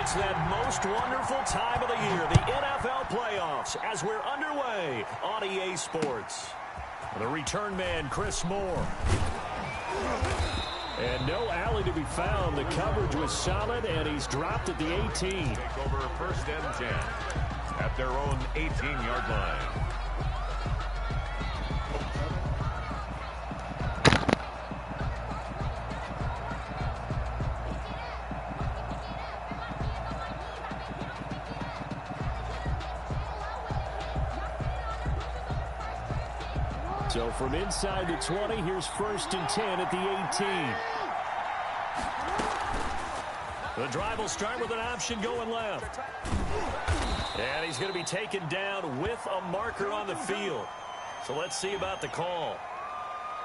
It's that most wonderful time of the year, the NFL playoffs, as we're underway on EA Sports. The return man, Chris Moore. And no alley to be found. The coverage was solid, and he's dropped at the 18. Take over 1st and 10 at their own 18-yard line. So from inside the 20, here's 1st and 10 at the 18. The drive will start with an option going left. And he's going to be taken down with a marker on the field. So let's see about the call.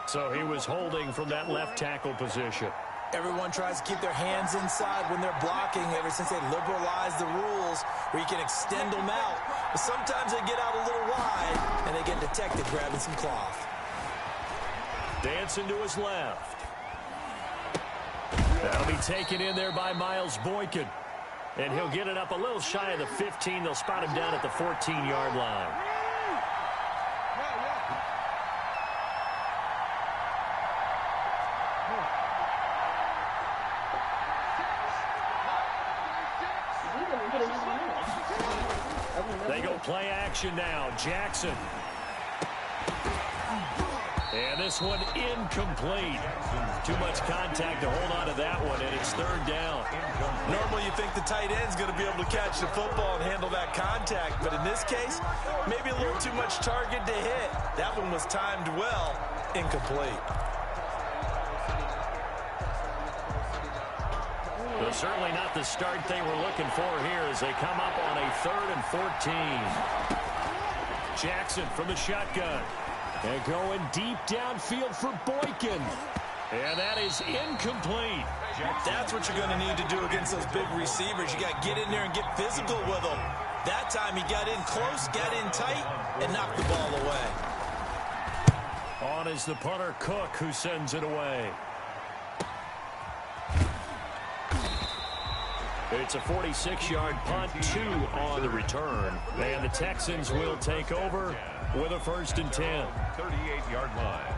So he was holding from that left tackle position. Everyone tries to keep their hands inside when they're blocking ever since they liberalized the rules where you can extend them out. But sometimes they get out a little wide and they get detected grabbing some cloth. Dancing to his left. That'll be taken in there by Miles Boykin. And he'll get it up a little shy of the 15. They'll spot him down at the 14-yard line. They go play action now. Jackson. And this one incomplete. Too much contact to hold on to that one, and it's 3rd down. Normally you think the tight end's going to be able to catch the football and handle that contact, but in this case, maybe a little too much target to hit. That one was timed well, incomplete. Well, certainly not the start they were looking for here as they come up on a 3rd and 14. Jackson from the shotgun. And going deep downfield for Boykin. And that is incomplete. That's what you're going to need to do against those big receivers. You got to get in there and get physical with them. That time he got in close, got in tight, and knocked the ball away. On is the punter, Cook, who sends it away. It's a 46-yard punt, 2 on the return. And the Texans will take over with a 1st and 10. 38-yard line.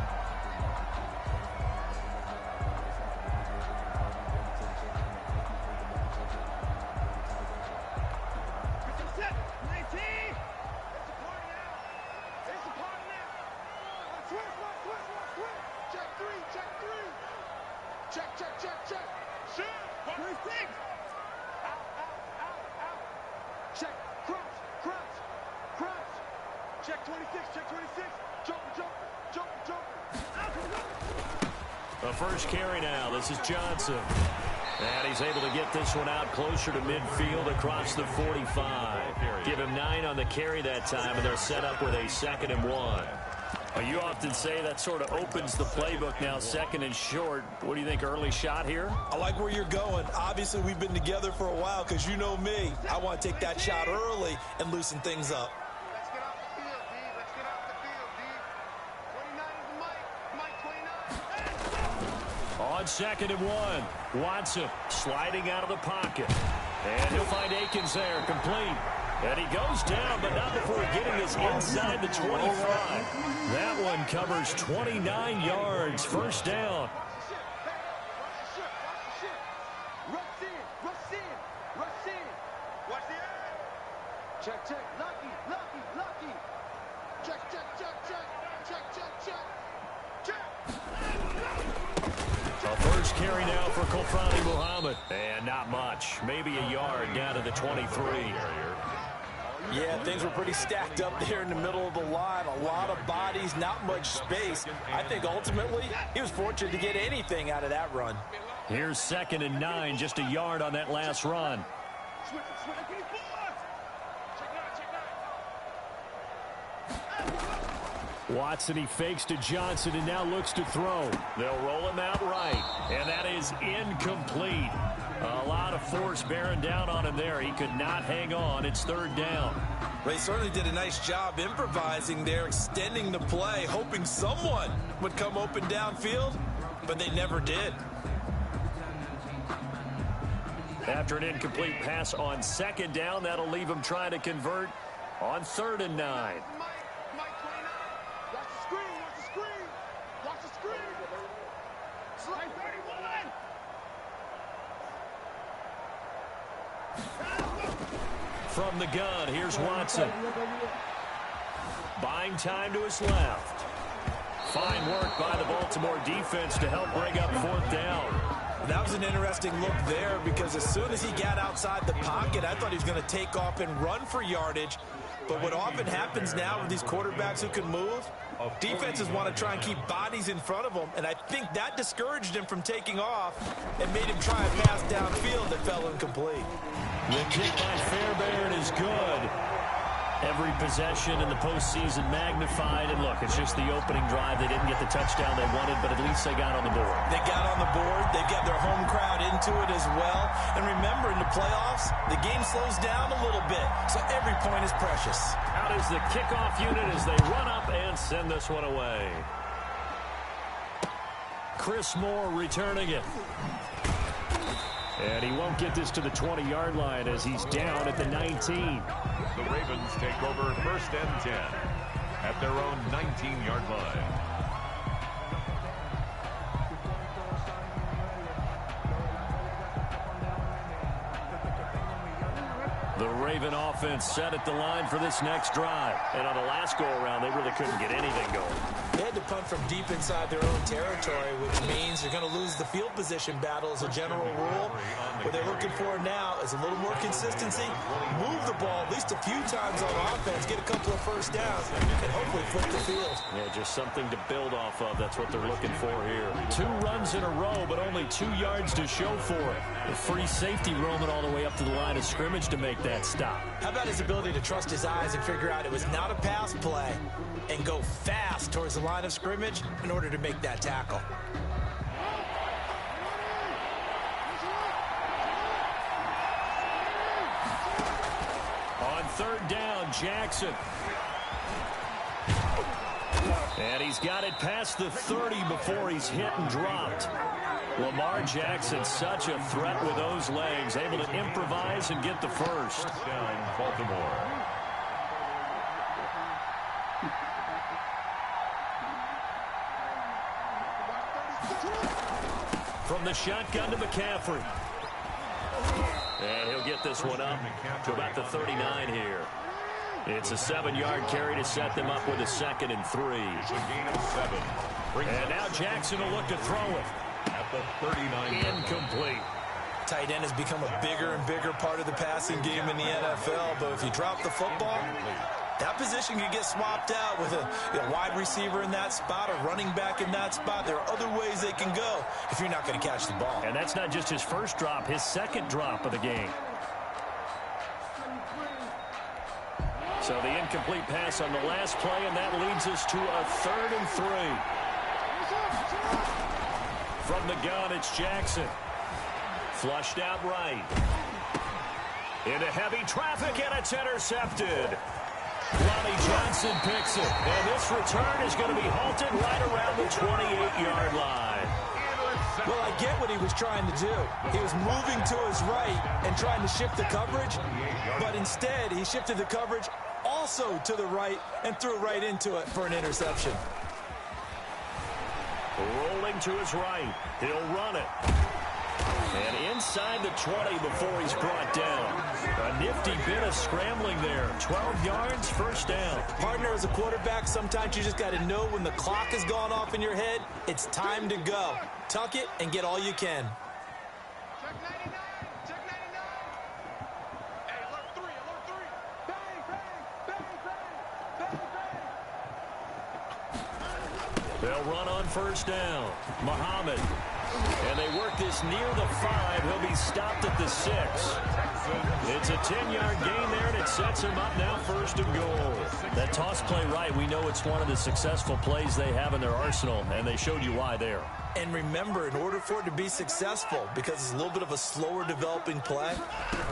The first carry now. This is Johnson. And he's able to get this one out closer to midfield across the 45. Give him 9 on the carry that time, and they're set up with a 2nd and 1. You often say that sort of opens the playbook now, 2nd and short. What do you think, early shot here? I like where you're going. Obviously, we've been together for a while because you know me. I want to take that shot early and loosen things up. Let's get off the field, D. Let's get off the field, D. 29 is the mic. Mike 29. On 2nd and 1, Watson sliding out of the pocket. And he'll find Akins there, complete. And he goes down, but not before getting this inside the 25. That one covers 29 yards, 1st down. Check, check, lucky, lucky, lucky. Check, check, check, check, check, check, check, check. A first carry now for Kofani Muhammad. And not much, maybe a yard down to the 23. Yeah, things were pretty stacked up there in the middle of the line. A lot of bodies, not much space. I think ultimately he was fortunate to get anything out of that run. Here's 2nd and 9, just a yard on that last run. Watson, he fakes to Johnson and now looks to throw. They'll roll him out right, and that is incomplete. A lot of force bearing down on him there. He could not hang on. It's 3rd down. They certainly did a nice job improvising there, extending the play, hoping someone would come open downfield, but they never did. After an incomplete pass on second down, that'll leave him trying to convert on 3rd and 9. Mike 29. Watch the screen. Watch the screen. Watch the screen. Slide 31. From the gun, here's Watson. Buying time to his left. Fine work by the Baltimore defense to help bring up 4th down. That was an interesting look there because as soon as he got outside the pocket, I thought he was going to take off and run for yardage. But what often happens now with these quarterbacks who can move, defenses want to try and keep bodies in front of them, and I think that discouraged him from taking off and made him try a pass downfield that fell incomplete. The kick by Fairbairn is good. Every possession in the postseason magnified. And look, it's just the opening drive. They didn't get the touchdown they wanted, but at least they got on the board. They got on the board. They got their home crowd into it as well. And remember, in the playoffs, the game slows down a little bit, so every point is precious. Out is the kickoff unit as they run up and send this one away. Chris Moore returning it. And he won't get this to the 20-yard line as he's down at the 19. The Ravens take over 1st and 10 at their own 19-yard line. The Raven offense set at the line for this next drive. And on the last go-around, they really couldn't get anything going. They had to punt from deep inside their own territory, which means they're going to lose the field position battle as a general rule. What they're looking for now is a little more consistency, move the ball at least a few times on offense, get a couple of first downs, and hopefully flip the field. Yeah, just something to build off of. That's what they're looking for here. 2 runs in a row, but only 2 yards to show for it. The free safety roaming all the way up to the line of scrimmage to make that stop. How about his ability to trust his eyes and figure out it was not a pass play and go fast towards the line of scrimmage in order to make that tackle. On 3rd down, Jackson. And he's got it past the 30 before he's hit and dropped. Lamar Jackson, such a threat with those legs, able to improvise and get the first. Down, Baltimore. From the shotgun to McCaffrey. And he'll get this one up to about the 39 here. It's a 7-yard carry to set them up with a 2nd and 3. It's a gain of 7. And now Jackson will look to throw it. At the 39. Incomplete. Tight end has become a bigger and bigger part of the passing game in the NFL, but if you drop the football, that position can get swapped out with a wide receiver in that spot, a running back in that spot. There are other ways they can go if you're not going to catch the ball. And that's not just his first drop, his 2nd drop of the game. So the incomplete pass on the last play, and that leads us to a 3rd and 3. From the gun, it's Jackson. Flushed out right. Into heavy traffic, and it's intercepted. Lonnie Johnson picks it, and this return is going to be halted right around the 28-yard line. Well, I get what he was trying to do. He was moving to his right and trying to shift the coverage, but instead he shifted the coverage also to the right and threw right into it for an interception. Rolling to his right. He'll run it. And inside the 20 before he's brought down. A nifty bit of scrambling there. 12 yards, first down. Partner, as a quarterback, sometimes you just got to know when the clock has gone off in your head, it's time to go. Tuck it and get all you can. Check 99. Check 99. Hey, alert 3. Alert 3. Bang, bang, bang, bang, bang, bang. They'll run on first down. Muhammad. And they work this near the 5. He'll be stopped at the 6. It's a 10-yard gain there, and it sets him up now 1st and goal. That toss play right, we know it's one of the successful plays they have in their arsenal, and they showed you why there. And remember, in order for it to be successful, because it's a little bit of a slower developing play,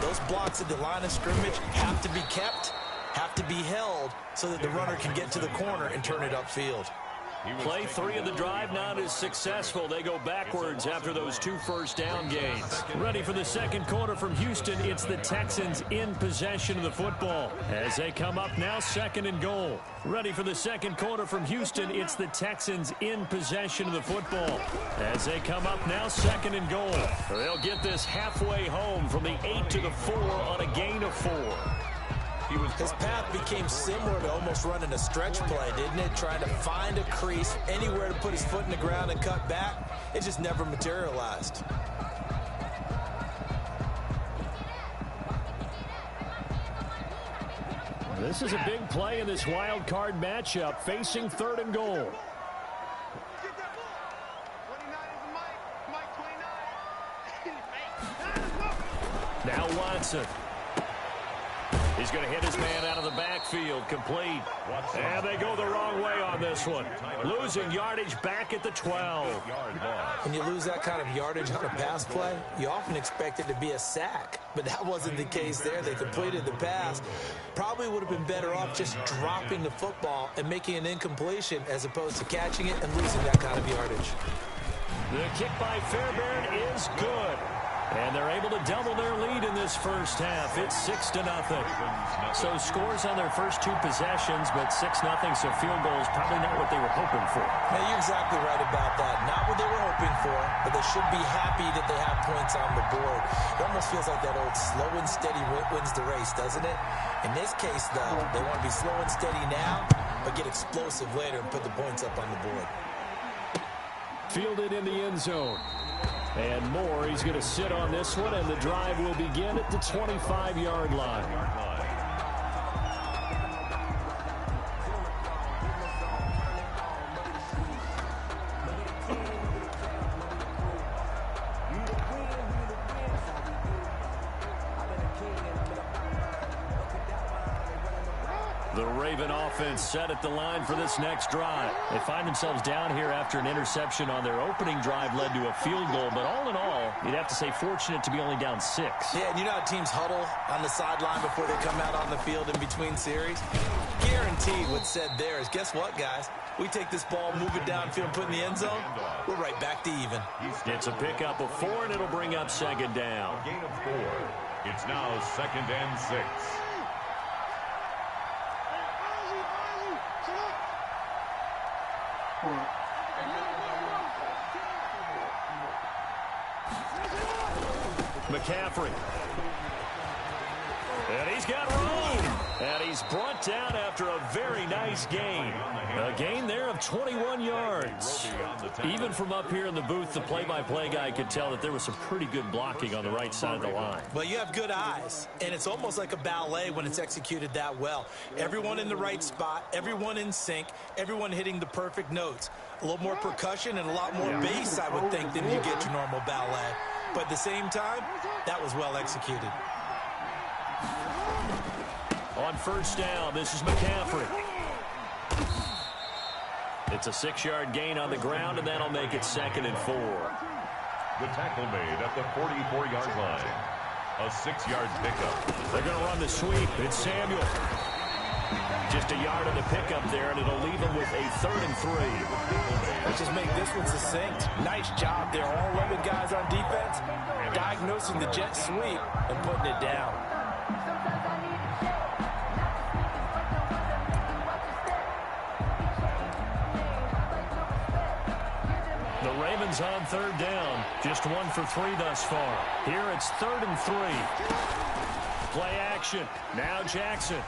those blocks at the line of scrimmage have to be kept, have to be held, so that the runner can get to the corner and turn it upfield. Play 3 of the drive not as successful. They go backwards after those 2 first-down gains. Ready for the second quarter from Houston. It's the Texans in possession of the football as they come up now 2nd and goal. Ready for the second quarter from Houston. It's the Texans in possession of the football as they come up now 2nd and goal. They'll get this halfway home from the 8 to the 4 on a gain of 4. His path became similar to almost running a stretch play, didn't it? Trying to find a crease, anywhere to put his foot in the ground and cut back. It just never materialized. This is a big play in this wild card matchup, facing 3rd and goal. Get that ball. 29 is Mike. Mike 29. Now Watson. He's going to hit his man out of the backfield, complete. And they go the wrong way on this one. Losing yardage back at the 12. When you lose that kind of yardage on a pass play, you often expect it to be a sack. But that wasn't the case there. They completed the pass. Probably would have been better off just dropping the football and making an incompletion as opposed to catching it and losing that kind of yardage. The kick by Fairbairn is good. And they're able to double their lead in this first half. It's 6-0. So scores on their first 2 possessions, but 6-0, so field goal is probably not what they were hoping for. Now, you're exactly right about that. Not what they were hoping for, but they should be happy that they have points on the board. It almost feels like that old slow and steady wins the race, doesn't it? In this case, though, they want to be slow and steady now, but get explosive later and put the points up on the board. Fielded in the end zone. And Moore, he's going to sit on this one, and the drive will begin at the 25-yard line. The Raven offense set at the line for this next drive. They find themselves down here after an interception on their opening drive led to a field goal. But all in all, you'd have to say fortunate to be only down 6. Yeah, and you know how teams huddle on the sideline before they come out on the field in between series? Guaranteed what's said there is, guess what, guys? We take this ball, move it downfield, put it in the end zone, we're right back to even. It's a pickup of 4, and it'll bring up 2nd down. Gain of 4. It's now 2nd and 6. McCaffrey. And he's got room. And he's brought down after a very nice gain. A gain there of 21 yards. Even from up here in the booth, the play-by-play guy could tell that there was some pretty good blocking on the right side of the line. Well, you have good eyes, and it's almost like a ballet when it's executed that well. Everyone in the right spot, everyone in sync, everyone hitting the perfect notes. A little more percussion and a lot more bass, I would think, than you get your normal ballet. But at the same time, that was well executed. On first down, this is McCaffrey. It's a 6-yard gain on the ground, and that'll make it 2nd and 4. The tackle made at the 44-yard line. A 6-yard pickup. They're going to run the sweep. It's Samuel. Just a yard on the pickup there, and it'll leave them with a 3rd and 3. Let's just make this one succinct. Nice job there. All 11 guys on defense diagnosing the jet sweep and putting it down. The Ravens on 3rd down. Just 1 for 3 thus far. Here it's 3rd and 3. Play action. Now Jackson.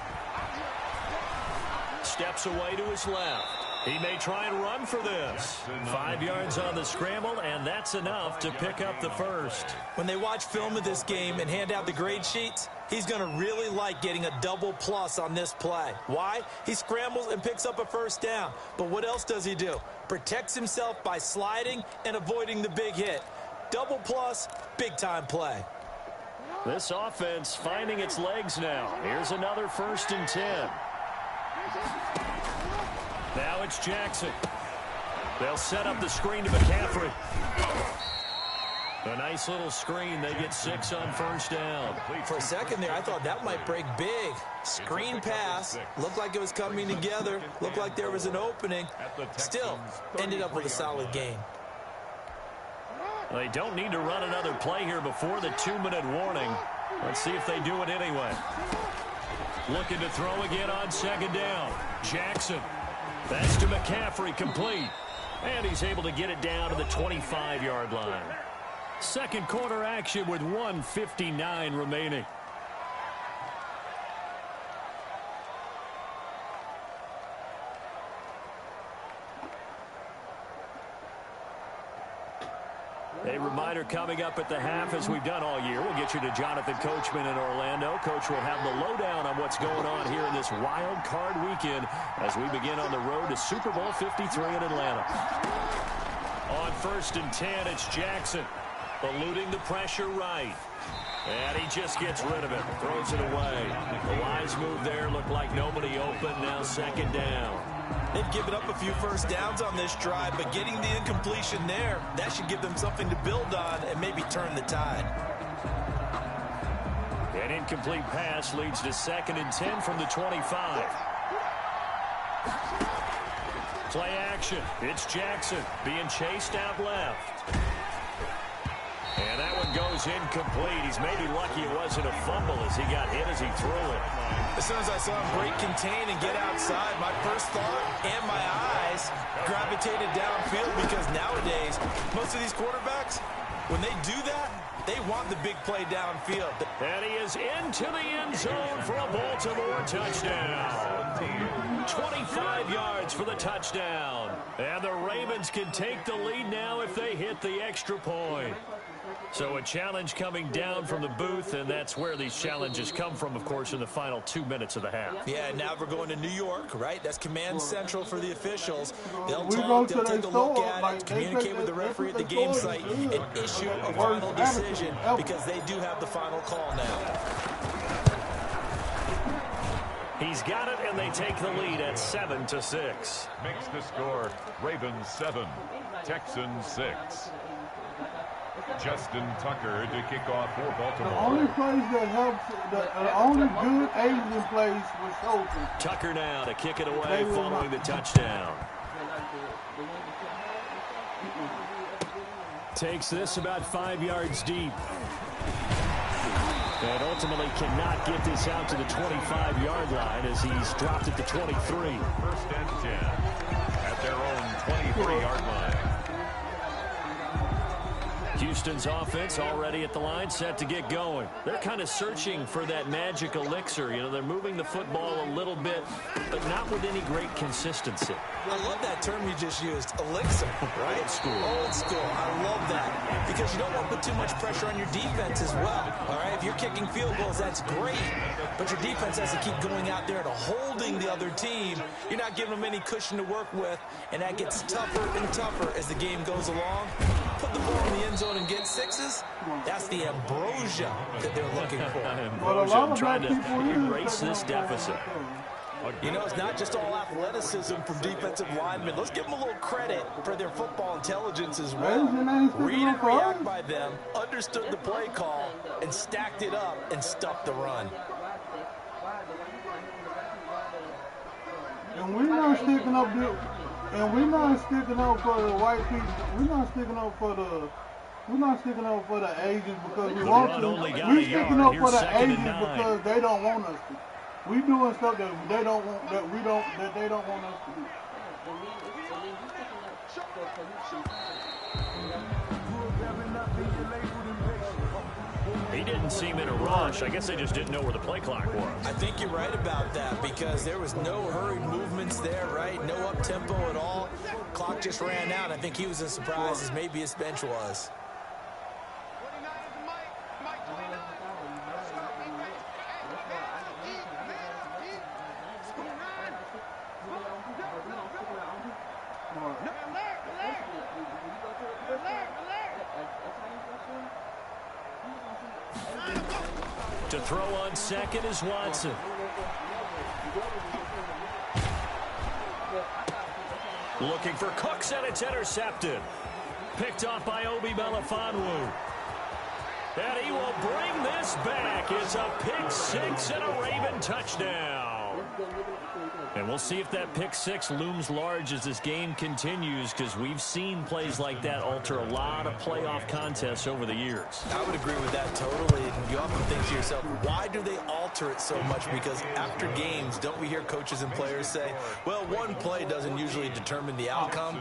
Steps away to his left. He may try and run for this. 5 yards on the scramble, and that's enough to pick up the first. When they watch film of this game and hand out the grade sheets, he's going to really like getting a double plus on this play. Why? He scrambles and picks up a first down. But what else does he do? Protects himself by sliding and avoiding the big hit. Double plus, big-time play. This offense finding its legs now. Here's another 1st and 10. Now it's Jackson. They'll set up the screen to McCaffrey. A nice little screen. They get 6 on first down. For a second there, I thought that might break big. Screen pass. Looked like it was coming together. Looked like there was an opening. Still, ended up with a solid gain. They don't need to run another play here before the 2-minute warning. Let's see if they do it anyway. Looking to throw again on second down. Jackson. That's to McCaffrey, complete. And he's able to get it down to the 25-yard line. Second quarter action with 1:59 remaining. A reminder coming up at the half, as we've done all year. We'll get you to Jonathan Coachman in Orlando. Coach will have the lowdown on what's going on here in this wild card weekend as we begin on the road to Super Bowl 53 in Atlanta. On 1st and 10, it's Jackson. Eluding the pressure right. And he just gets rid of it. Throws it away. The wise move there. Looked like nobody open. Now second down. They've given up a few first downs on this drive, but getting the incompletion there, that should give them something to build on and maybe turn the tide. An incomplete pass leads to 2nd and 10 from the 25. Play action. It's Jackson being chased out left. And that one goes incomplete. He's maybe lucky it wasn't a fumble as he got hit as he threw it. As soon as I saw him break contain and get outside, my first thought and my eyes gravitated downfield, because nowadays, most of these quarterbacks, when they do that, they want the big play downfield. And he is into the end zone for a Baltimore touchdown. 25 yards for the touchdown. And the Ravens can take the lead now if they hit the extra point. So a challenge coming down from the booth, and that's where these challenges come from, of course, in the final 2 minutes of the half. Yeah, now we're going to New York, right? That's command central for the officials. They'll talk, they'll take a look at it, communicate with the referee at the game site, and issue a final decision, because they do have the final call now. He's got it, and they take the lead at 7-6. Makes the score Ravens 7, Texans 6. Justin Tucker to kick off for Baltimore. The only plays that helps, the only good Asian plays was Holton. Tucker now to kick it away following the touchdown. Takes this about 5 yards deep. And ultimately cannot get this out to the 25-yard line as he's dropped at the 23. 1st and 10 at their own 23-yard line. Houston's offense already at the line, set to get going. They're kind of searching for that magic elixir. You know, they're moving the football a little bit, but not with any great consistency. I love that term you just used, elixir, right? Old school. Old school. I love that, because you don't want to put too much pressure on your defense as well. All right, if you're kicking field goals, that's great, but your defense has to keep going out there and holding the other team. You're not giving them any cushion to work with, and that gets tougher and tougher as the game goes along. Put the ball in the end zone and get sixes. That's the ambrosia that they're looking for. Ambrosia trying to erase this deficit. You know, it's not just all athleticism from defensive linemen. Let's give them a little credit for their football intelligence as well. Read and react by them, understood the play call, and stacked it up and stuffed the run. And we're not sticking up for the white people. We're not sticking up for the Asians because we want to. We're sticking up for the Asians because they don't want us to. We doing stuff that they don't want, that they don't want us to do. He didn't seem in a rush. I guess they just didn't know where the play clock was. I think you're right about that, because there was no hurried movements there, right? No up-tempo at all. Clock just ran out. I think he was as surprised as maybe his bench was. To throw on second is Watson. Looking for Cooks, and it's intercepted. Picked off by Obi Melifonwu. And he will bring this back. It's a pick six and a Raven touchdown. And we'll see if that pick six looms large as this game continues, because we've seen plays like that alter a lot of playoff contests over the years. I would agree with that totally. And you often think to yourself, why do they alter it so much? Because after games, don't we hear coaches and players say, well, one play doesn't usually determine the outcome?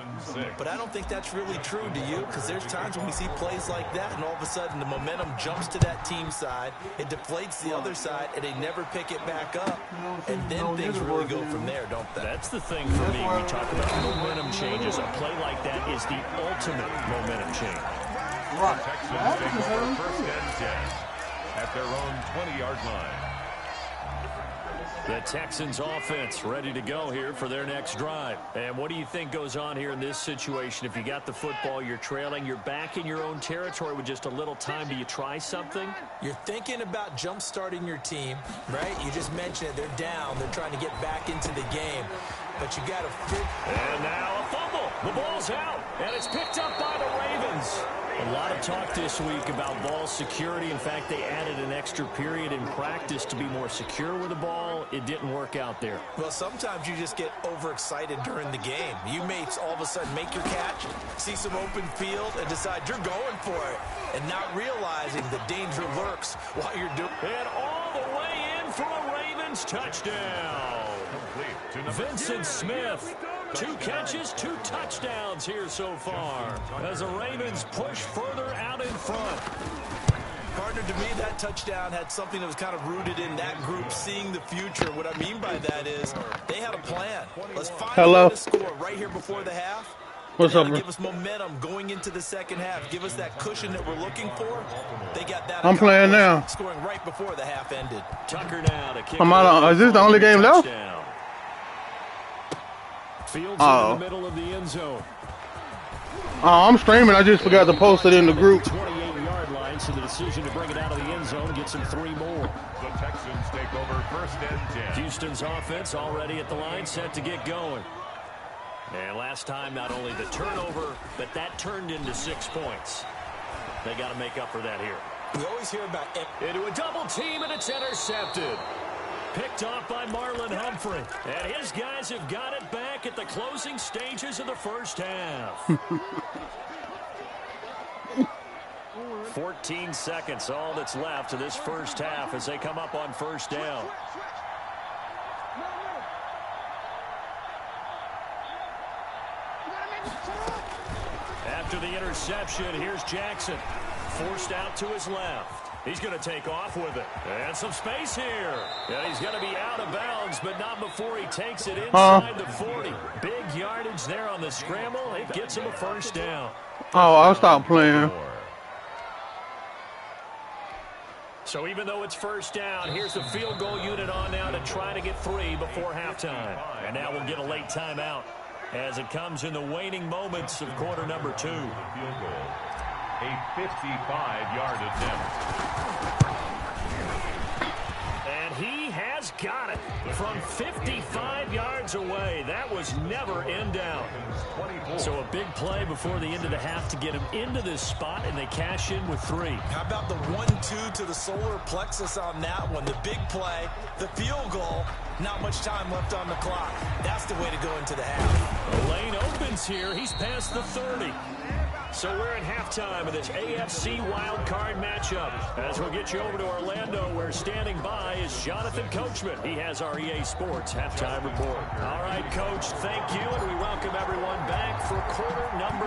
But I don't think that's really true, do you? Because there's times when we see plays like that, and all of a sudden the momentum jumps to that team side, it deflates the other side, and they never pick it back up. And then things really go from there, don't they? That's the thing for me. We talk about momentum changes. A play like that is the ultimate momentum change. Right. Texans take over first and 10 at their own 20-yard line. The Texans offense ready to go here for their next drive. And what do you think goes on here in this situation? If you got the football, you're trailing, you're back in your own territory with just a little time. Do you try something? You're thinking about jump-starting your team, right? You just mentioned it. They're down. They're trying to get back into the game. But you got to fit. And now a fumble. The ball's out, and it's picked up by the Ravens. A lot of talk this week about ball security. In fact, they added an extra period in practice to be more secure with the ball. It didn't work out there. Well, sometimes you just get overexcited during the game. You may all of a sudden make your catch, see some open field, and decide you're going for it, and not realizing the danger lurks while you're doing it. And all the way in for a Ravens touchdown. Vincent Smith, 2 catches, 2 touchdowns here so far as the Ravens push further out in front. Partner, to me, that touchdown had something that was kind of rooted in that group seeing the future. What I mean by that is they had a plan. Let's find a score right here before the half. What's up, bro? Give us momentum going into the second half. Give us that cushion that we're looking for. They got that. I'm playing now. Scoring right before the half ended. Tucker now to kick. Is this the only game left? Fields in the middle of the end zone. Oh, I'm streaming. I just forgot to post it in the group. 28-yard line, so the decision to bring it out of the end zone gets him 3 more. The Texans take over first and 10. Houston's offense already at the line, set to get going. And last time, not only the turnover, but that turned into 6 points. They got to make up for that here. We always hear about it. Into a double team, and it's intercepted. Picked off by Marlon Humphrey. And his guys have got it back at the closing stages of the first half. 14 seconds, all that's left of this first half as they come up on first down. After the interception, here's Jackson. Forced out to his left. He's going to take off with it. And some space here. And he's going to be out of bounds, but not before he takes it inside the 40. Big yardage there on the scramble. It gets him a first down. Oh, I'll stop playing. So even though it's first down, here's the field goal unit on now to try to get 3 before halftime. And now we'll get a late timeout as it comes in the waning moments of quarter number 2. Field goal. A 55-yard attempt. And he has got it from 55 yards away. That was never in doubt. So a big play before the end of the half to get him into this spot, and they cash in with 3. How about the 1-2 to the solar plexus on that one? The big play, the field goal, not much time left on the clock. That's the way to go into the half. The lane opens here. He's past the 30. So we're at halftime of this AFC wildcard matchup. As we'll get you over to Orlando, where standing by is Jonathan Coachman. He has our EA Sports halftime report. All right, Coach, thank you, and we welcome everyone back for quarter number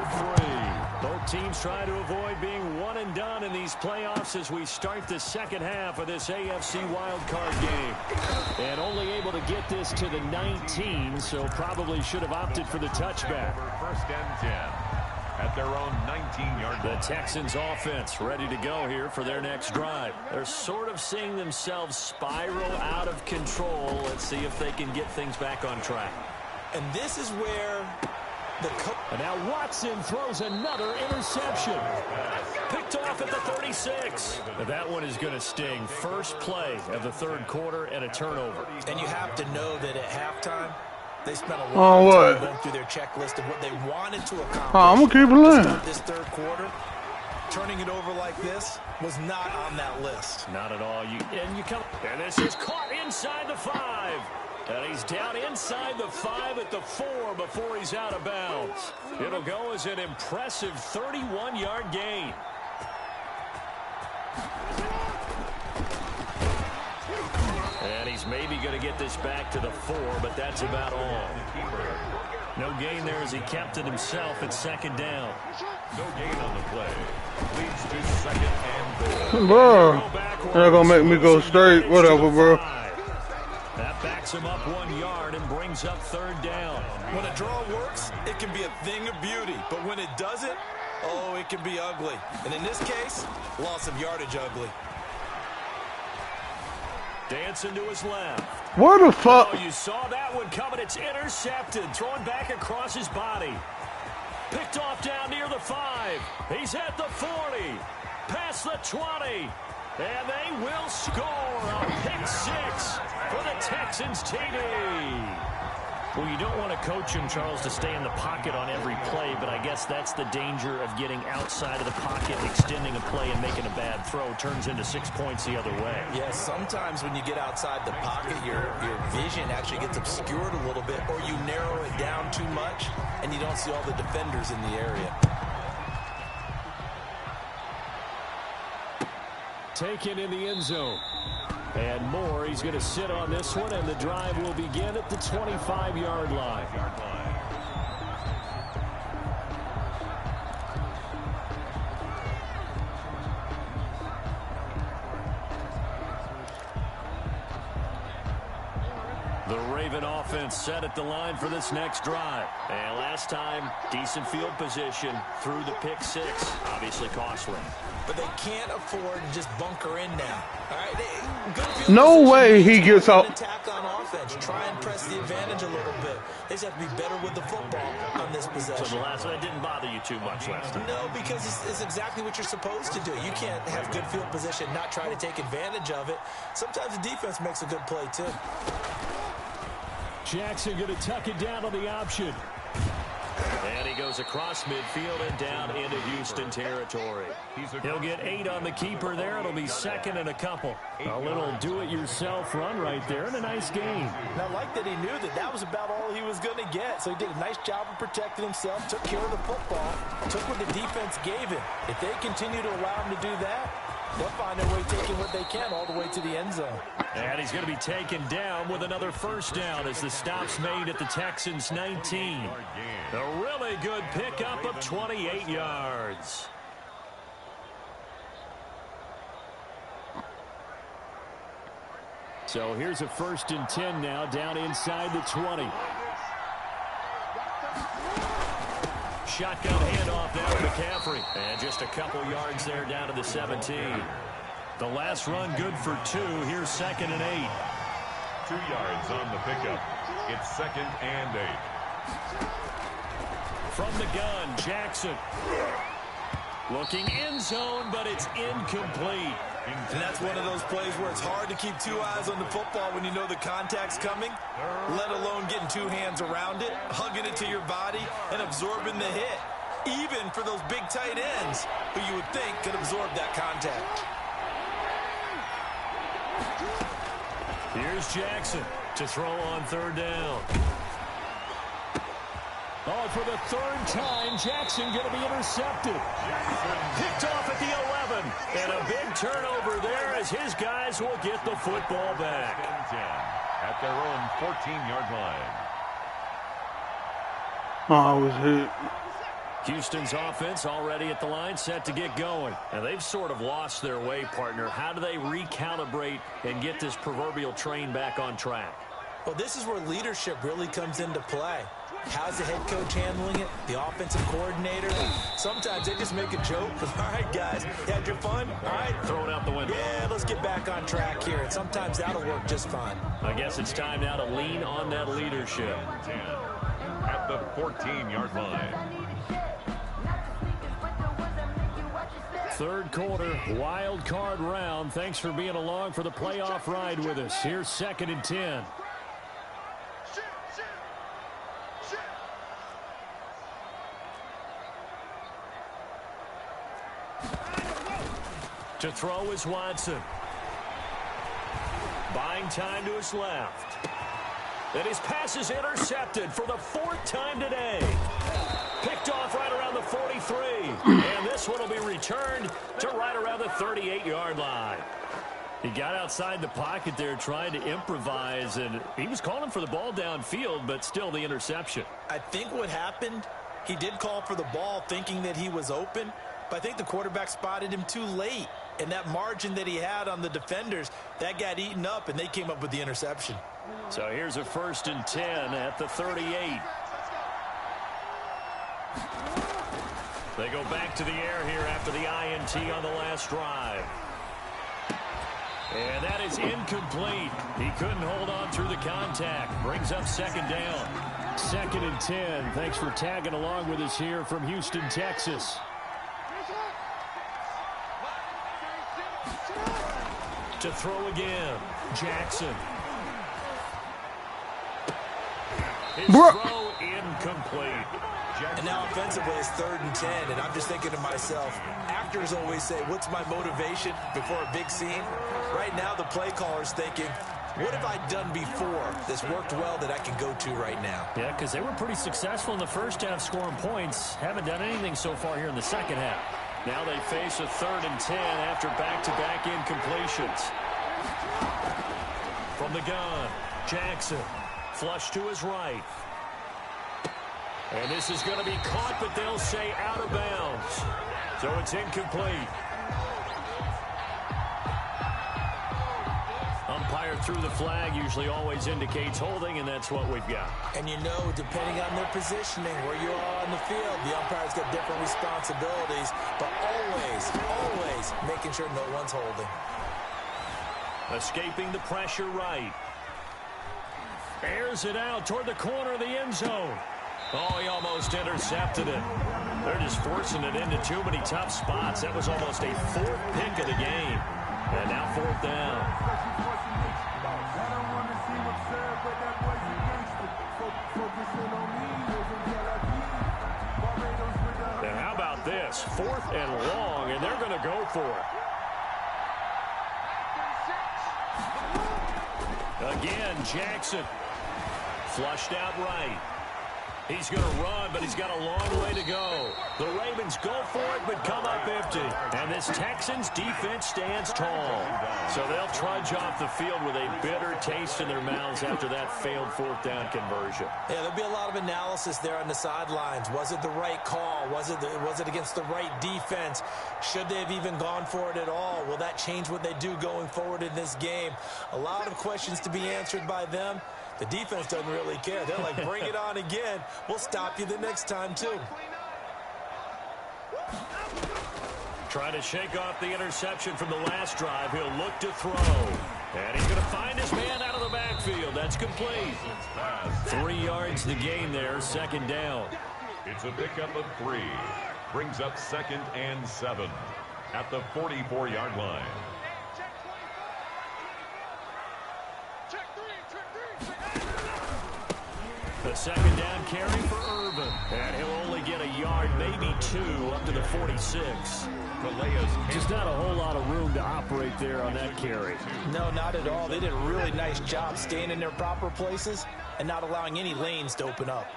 3. Both teams try to avoid being one and done in these playoffs as we start the second half of this AFC wildcard game. And only able to get this to the 19, so probably should have opted for the touchback. First and 10. At their own 19-yard line. The Texans offense ready to go here for their next drive. They're sort of seeing themselves spiral out of control. Let's see if they can get things back on track. And this is where and now Watson throws another interception. Picked off at the 36. That one is going to sting. First play of the third quarter and a turnover. And you have to know that at halftime, they spent a lot of time going through their checklist of what they wanted to accomplish. I'm going to keep it to start this third quarter. Turning it over like this was not on that list. Not at all. And this is caught inside the 5. And he's down inside the 5 at the 4 before he's out of bounds. It'll go as an impressive 31-yard gain. And he's maybe going to get this back to the 4, but that's about all. No gain there as he kept it himself at second down. No gain on the play. Leads to second and goal. Bro, they're going to make me go straight. Whatever, bro. That backs him up 1 yard and brings up third down. When a draw works, it can be a thing of beauty. But when it doesn't, oh, it can be ugly. And in this case, loss of yardage ugly. Dancing to his left. What the fuck? Oh, you saw that one coming. It's intercepted. Thrown back across his body. Picked off down near the 5. He's at the 40. Past the 20. And they will score a pick 6 for the Texans TD. Well, you don't want to coach him, Charles, to stay in the pocket on every play, but I guess that's the danger of getting outside of the pocket, extending a play, and making a bad throw. Turns into 6 points the other way. Yeah, sometimes when you get outside the pocket, your vision actually gets obscured a little bit, or you narrow it down too much, and you don't see all the defenders in the area. Taken in the end zone. And more, he's going to sit on this one, and the drive will begin at the 25-yard line. The Raven offense set at the line for this next drive. And last time, decent field position through the pick 6. Obviously costly. But they can't afford to just bunker in now. All right, good field No position. way he gets out. Attack on offense. Try and press the advantage a little bit. They just have to be better with the football on this possession. So the last one, that didn't bother you too much last time. No, because it's exactly what you're supposed to do. You can't have good field position, not try to take advantage of it. Sometimes the defense makes a good play, too. Jackson going to tuck it down on the option. And he goes across midfield and down into Houston territory. He'll get 8 on the keeper there. It'll be second and a couple. A little do-it-yourself run right there and a nice gain. And I like that he knew that that was about all he was going to get. So he did a nice job of protecting himself, took care of the football, took what the defense gave him. If they continue to allow him to do that, they'll find their way taking what they can all the way to the end zone. And he's going to be taken down with another first down as the stop's made at the Texans' 19. A really good pickup of 28 yards. So here's a 1st and 10 now down inside the 20. Shotgun handoff there to McCaffrey. And just a couple yards there down to the 17. The last run good for 2. Here's 2nd and 8. 2 yards on the pickup. It's 2nd and 8. From the gun, Jackson. Looking end zone, but it's incomplete. And that's one of those plays where it's hard to keep 2 eyes on the football when you know the contact's coming, let alone getting 2 hands around it, hugging it to your body, and absorbing the hit. Even for those big tight ends who you would think could absorb that contact. Here's Jackson to throw on 3rd down. Oh, for the 3rd time, Jackson going to be intercepted. Picked off at the 11. And a big turnover there as his guys will get the football back. 10 at their own 14-yard line. Oh, I was hit. Houston's offense already at the line, set to get going. And they've sort of lost their way, partner. How do they recalibrate and get this proverbial train back on track? Well, this is where leadership really comes into play. How's the head coach handling it? The offensive coordinator? Sometimes they just make a joke. All right, guys, you had your fun? All right. Throw it out the window. Yeah, let's get back on track here. And sometimes that'll work just fine. I guess it's time now to lean on that leadership. 10 at the 14-yard line. 3rd quarter, wild card round. Thanks for being along for the playoff ride with us. Here's 2nd and 10. To throw is Watson. Buying time to his left. And his pass is intercepted for the 4th time today. Picked off right around the 43. And this one will be returned to right around the 38-yard line. He got outside the pocket there trying to improvise, and he was calling for the ball downfield, but still the interception. I think what happened, he did call for the ball thinking that he was open, but I think the quarterback spotted him too late. And that margin that he had on the defenders, that got eaten up, and they came up with the interception. So here's a 1st and 10 at the 38. They go back to the air here after the INT on the last drive. And that is incomplete. He couldn't hold on through the contact. Brings up 2nd down. 2nd and 10. Thanks for tagging along with us here from Houston, Texas. To throw again, Jackson. His throw incomplete. And now offensively it's 3rd and 10, and I'm just thinking to myself, actors always say, what's my motivation before a big scene? Right now the play caller's thinking, what have I done before that's worked well that I can go to right now? Yeah, because they were pretty successful in the first half scoring points. Haven't done anything so far here in the second half. Now they face a 3rd and 10 after back-to-back incompletions. From the gun, Jackson. Flush to his right. And this is going to be caught, but they'll say out of bounds. So it's incomplete. Umpire threw the flag, usually always indicates holding, and that's what we've got. And you know, depending on their positioning, where you are on the field, the umpire's got different responsibilities, but always making sure no one's holding. Escaping the pressure right. Airs it out toward the corner of the end zone. Oh, he almost intercepted it. They're just forcing it into too many tough spots. That was almost a 4th pick of the game. And now 4th down. And how about this? 4th and long, and they're going to go for it. Again, Jackson. Flushed out right. He's going to run, but he's got a long way to go. The Ravens go for it, but come up empty. And this Texans defense stands tall. So they'll trudge off the field with a bitter taste in their mouths after that failed 4th down conversion. Yeah, there'll be a lot of analysis there on the sidelines. Was it the right call? Was it against the right defense? Should they have even gone for it at all? Will that change what they do going forward in this game? A lot of questions to be answered by them. The defense doesn't really care. They're like, bring it on again. We'll stop you the next time, too. Trying to shake off the interception from the last drive. He'll look to throw. And he's going to find his man out of the backfield. That's complete. 3 yards the gain there, 2nd down. It's a pickup of 3. Brings up 2nd and 7 at the 44-yard line. The 2nd down carry for Urban. And he'll only get a yard, maybe 2, up to the 46. Just not a whole lot of room to operate there on that carry. No, not at all. They did a really nice job staying in their proper places and not allowing any lanes to open up.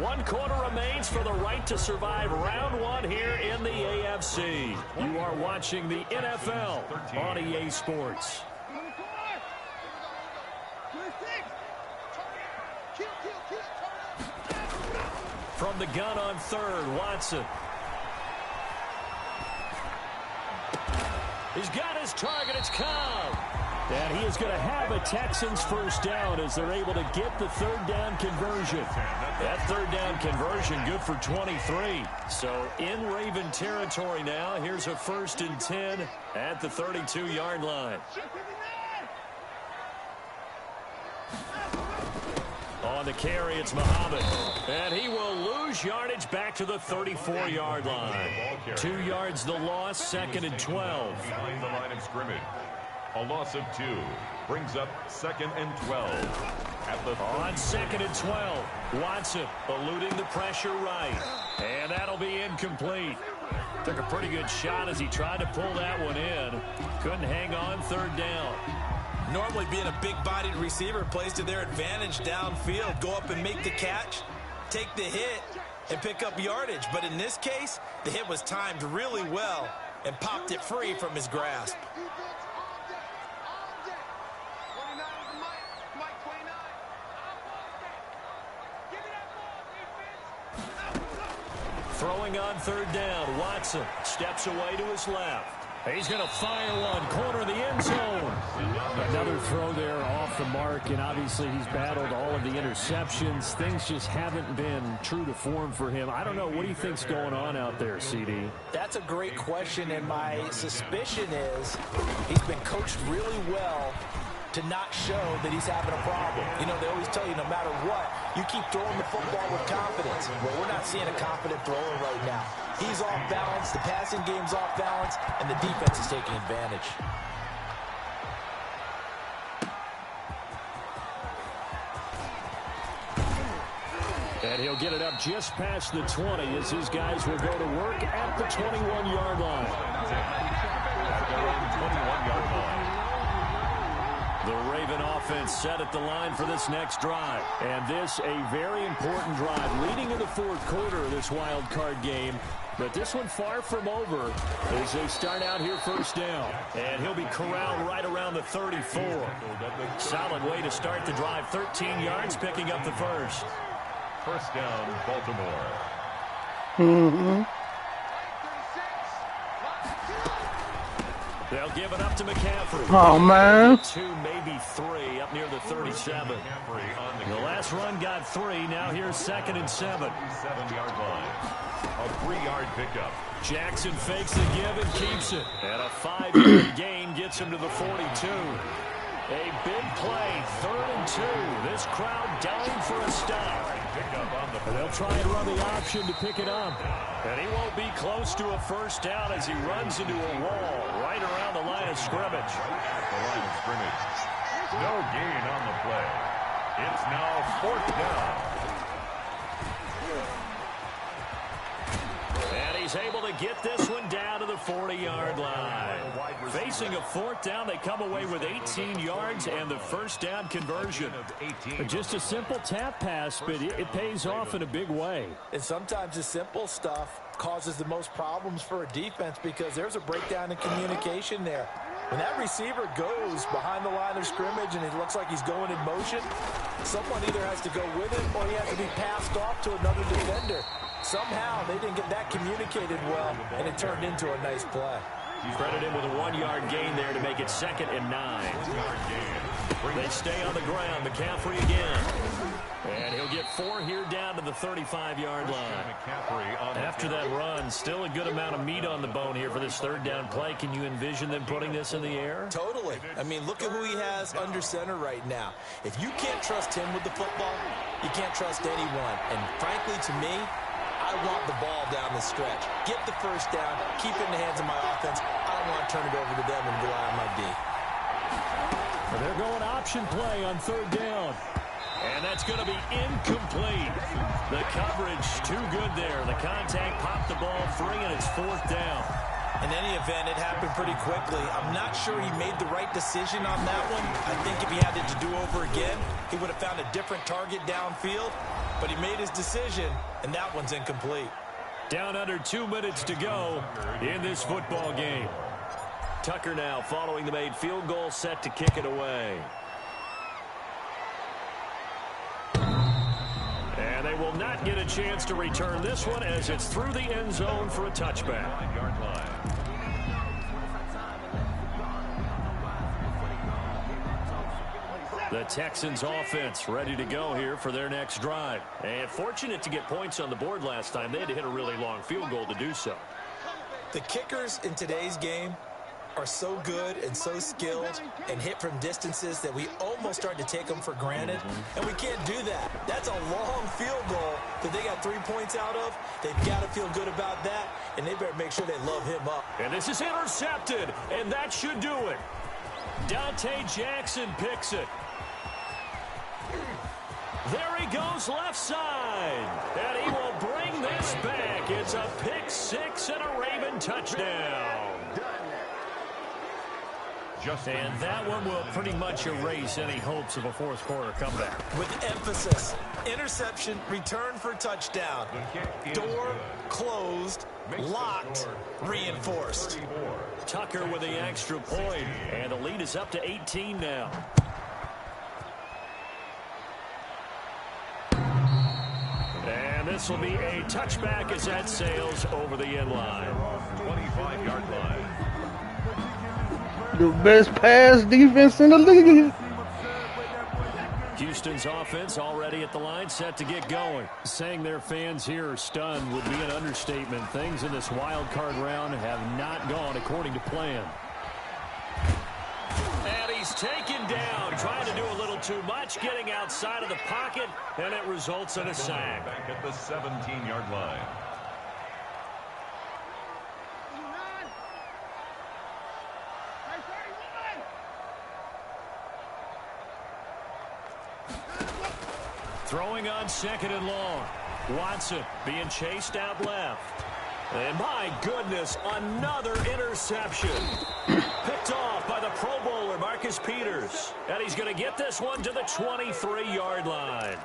One quarter remains for the right to survive round 1 here in the AFC. You are watching the NFL on EA Sports. From the gun on 3rd, Watson. He's got his target. It's Cobb. And he is going to have a Texans 1st down as they're able to get the 3rd down conversion. That 3rd down conversion good for 23. So in Raven territory now. Here's a 1st and 10 at the 32-yard line. On the carry, it's Muhammad. And he will lose yardage back to the 34-yard line. 2 yards the loss, 2nd and 12. Behind the line of scrimmage. A loss of 2 brings up 2nd and 12. On 2nd and 12, Watson eluding the pressure right. And that'll be incomplete. Took a pretty good shot as he tried to pull that one in. Couldn't hang on 3rd down. Normally being a big-bodied receiver plays to their advantage downfield. Go up and make the catch, take the hit, and pick up yardage. But in this case, the hit was timed really well and popped it free from his grasp. Throwing on 3rd down, Watson steps away to his left. He's going to fire one, corner of the end zone. Another throw there off the mark, and obviously he's battled all of the interceptions. Things just haven't been true to form for him. I don't know. What do you think's going on out there, CD? That's a great question, and my suspicion is he's been coached really well to not show that he's having a problem. You know, they always tell you no matter what, you keep throwing the football with confidence. Well, we're not seeing a confident thrower right now. He's off balance, the passing game's off balance, and the defense is taking advantage. And he'll get it up just past the 20 as his guys will go to work at the 21-yard line. At their own 21-yard line. The Raven offense set at the line for this next drive. And this a very important drive leading in the 4th quarter of this wild card game. But this one far from over as they start out here 1st down. And he'll be corralled right around the 34. Solid way to start the drive. 13 yards, picking up the first. 1st down, Baltimore. They'll give it up to McCaffrey. Oh, man. 2, maybe 3, up near the 37. The last run got 3. Now here's 2nd and 7. 7-yard line. A 3-yard pickup. Jackson fakes the give and keeps it. And a 5-yard gain gets him to the 42. A big play, 3rd and 2. This crowd dying for a stop. And they'll try and run the option to pick it up. And he won't be close to a 1st down as he runs into a wall right around the line of scrimmage. At the line of scrimmage. No gain on the play. It's now 4th down. And he's able to get this one down to the 40-yard line. Facing a 4th down, they come away with 18 yards and the 1st down conversion. Just a simple tap pass, but it pays off in a big way. And sometimes the simple stuff causes the most problems for a defense because there's a breakdown in communication there. When that receiver goes behind the line of scrimmage and it looks like he's going in motion, someone either has to go with him or he has to be passed off to another defender. Somehow they didn't get that communicated well, and it turned into a nice play. Credit him with a 1-yard gain there to make it 2nd and 9. They stay on the ground. McCaffrey again. And he'll get 4 here down to the 35-yard line. After that run, still a good amount of meat on the bone here for this 3rd down play. Can you envision them putting this in the air? Totally. I mean, look at who he has under center right now. If you can't trust him with the football, you can't trust anyone. And frankly, to me, I want the ball down the stretch. Get the 1st down, keep it in the hands of my offense. I don't want to turn it over to them and rely on my D. And they're going option play on 3rd down. And that's going to be incomplete. The coverage too good there. The contact popped the ball free, and it's 4th down. In any event, it happened pretty quickly. I'm not sure he made the right decision on that one. I think if he had it to do over again, he would have found a different target downfield. But he made his decision, and that one's incomplete. Down under 2 minutes to go in this football game. Tucker now following the made field goal, set to kick it away. And they will not get a chance to return this one as it's through the end zone for a touchback. 9-yard line. The Texans offense ready to go here for their next drive. And fortunate to get points on the board last time. They had to hit a really long field goal to do so. The kickers in today's game are so good and so skilled and hit from distances that we almost start to take them for granted. And we can't do that. That's a long field goal that they got 3 points out of. They've got to feel good about that, and they better make sure they love him up. And this is intercepted, and that should do it. Dante Jackson picks it. There he goes left side. And he will bring this back. It's a pick six and a Raven touchdown. And that one will pretty much erase any hopes of a fourth quarter comeback. With emphasis, interception, return for touchdown. Door closed, locked, reinforced. Tucker with the extra point, and the lead is up to 18 now. And this will be a touchback as that sails over the end line. 25-yard line. The best pass defense in the league. Houston's offense already at the line, set to get going. Saying their fans here are stunned would be an understatement. Things in this wild card round have not gone according to plan. And he's taken down, trying to do a little too much, getting outside of the pocket, and it results in a sack. Back at the 17-yard line. Throwing on second and long. Watson being chased out left. And my goodness, another interception. Picked off by the Pro Bowler, Marcus Peters. And he's going to get this one to the 23-yard line.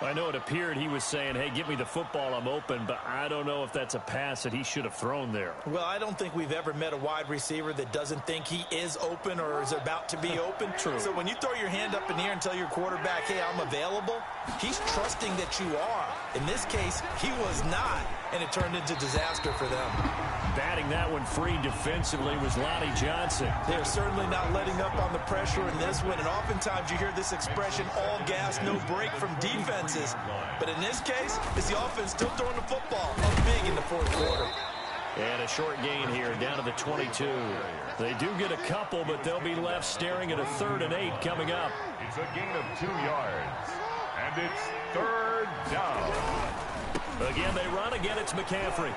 I know it appeared he was saying, hey, give me the football, I'm open, but I don't know if that's a pass that he should have thrown there. Well, I don't think we've ever met a wide receiver that doesn't think he is open or is about to be open. True. So when you throw your hand up in the air and tell your quarterback, hey, I'm available, he's trusting that you are. In this case, he was not, and it turned into disaster for them. Batting that one free defensively was Lonnie Johnson. They're certainly not letting up on the pressure in this one, and oftentimes you hear this expression, all gas, no break from defenses. But in this case, it's the offense still throwing the football up big in the fourth quarter. And a short gain here, down to the 22. They do get a couple, but they'll be left staring at a 3rd and 8 coming up. It's a gain of 2 yards. And it's 3rd down. Again, they run. Again, it's McCaffrey.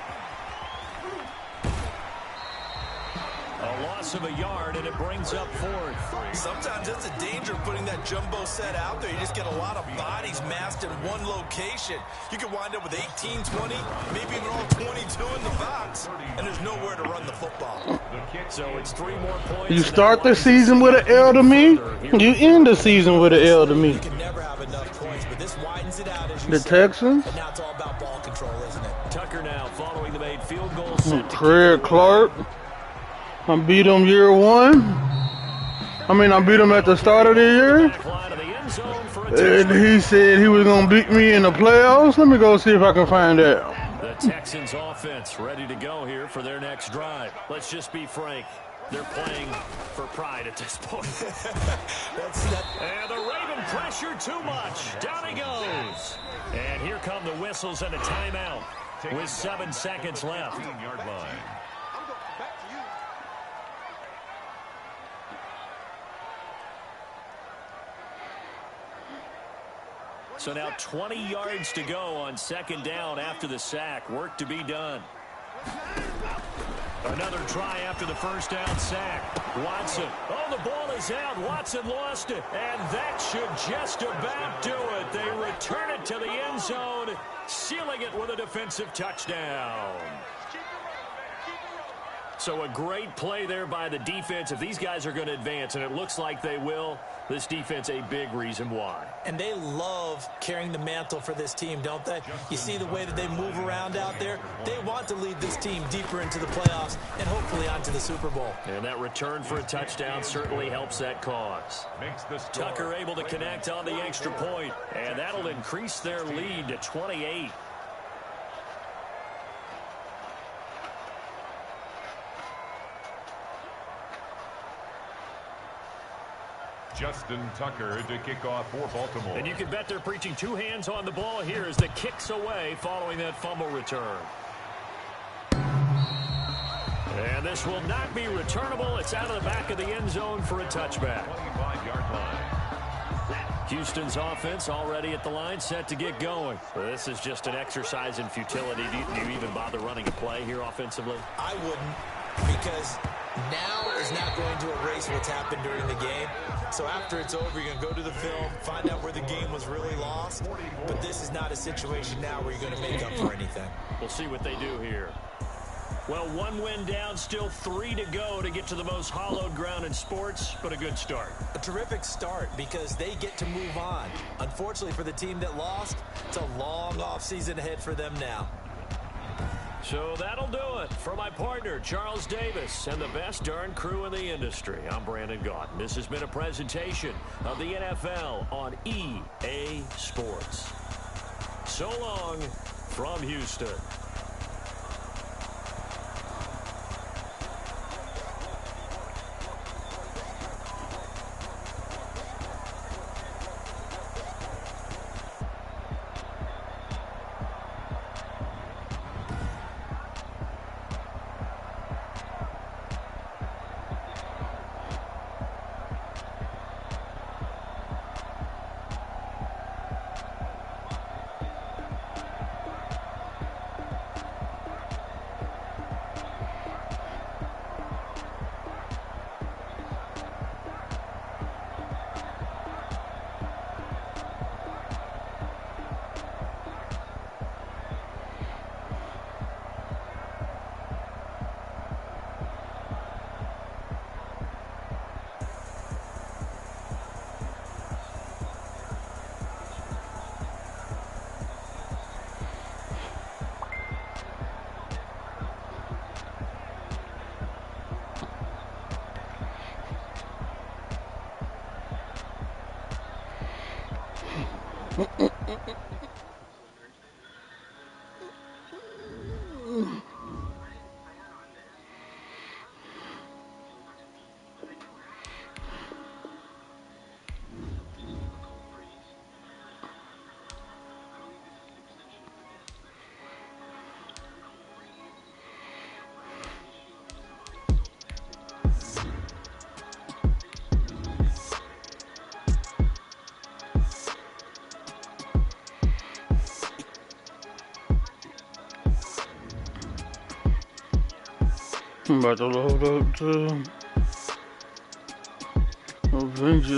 A loss of a yard, and it brings up 4th. Sometimes that's the danger of putting that jumbo set out there. You just get a lot of bodies massed in one location. You could wind up with 18, 20, maybe even all 22 in the box, and there's nowhere to run the football. So it's 3 more points. You start the season with an L to me, you end the season with an L to me. You can never have enough points, but this widens it out as you The said. Texans? And now it's all about ball control, isn't it? Tucker now following the made field goal. Set to Craig Clark. I beat him year 1. I beat him at the start of the year. back line of the end zone for a And touchdown. he said he was going to beat me in the playoffs. Let me go see if I can find out. The Texans offense ready to go here for their next drive. Let's just be frank. They're playing for pride at this point. And the Raven pressure too much. Down he goes. And here come the whistles and a timeout with 7 seconds left. 15-yard line. So now 20 yards to go on 2nd down after the sack. Work to be done. Another try after the first down sack. Watson. Oh, the ball is out. Watson lost it. And that should just about do it. They return it to the end zone, sealing it with a defensive touchdown. So a great play there by the defense. If these guys are going to advance, and it looks like they will, this defense a big reason why. And they love carrying the mantle for this team, don't they? You see the way that they move around out there? They want to lead this team deeper into the playoffs and hopefully onto the Super Bowl. And that return for a touchdown certainly helps that cause. Tucker able to connect on the extra point, and that'll increase their lead to 28. Justin Tucker to kick off for Baltimore. And you can bet they're preaching 2 hands on the ball here as the kick's away following that fumble return. And this will not be returnable. It's out of the back of the end zone for a touchback. 25-yard line. Houston's offense already at the line, set to get going. Well, this is just an exercise in futility. Do you even bother running a play here offensively? I wouldn't, because Now is not going to erase what's happened during the game. So after it's over, you're going to go to the film, find out where the game was really lost. But this is not a situation now where you're going to make up for anything. We'll see what they do here. Well, one win down, still 3 to go to get to the most hallowed ground in sports, but a good start. A terrific start because they get to move on. Unfortunately for the team that lost, it's a long offseason ahead for them now. So that'll do it. For my partner, Charles Davis, and the best darn crew in the industry, I'm Brandon Gaudin. This has been a presentation of the NFL on EA Sports. So long from Houston. I'm about to load up to Avengers.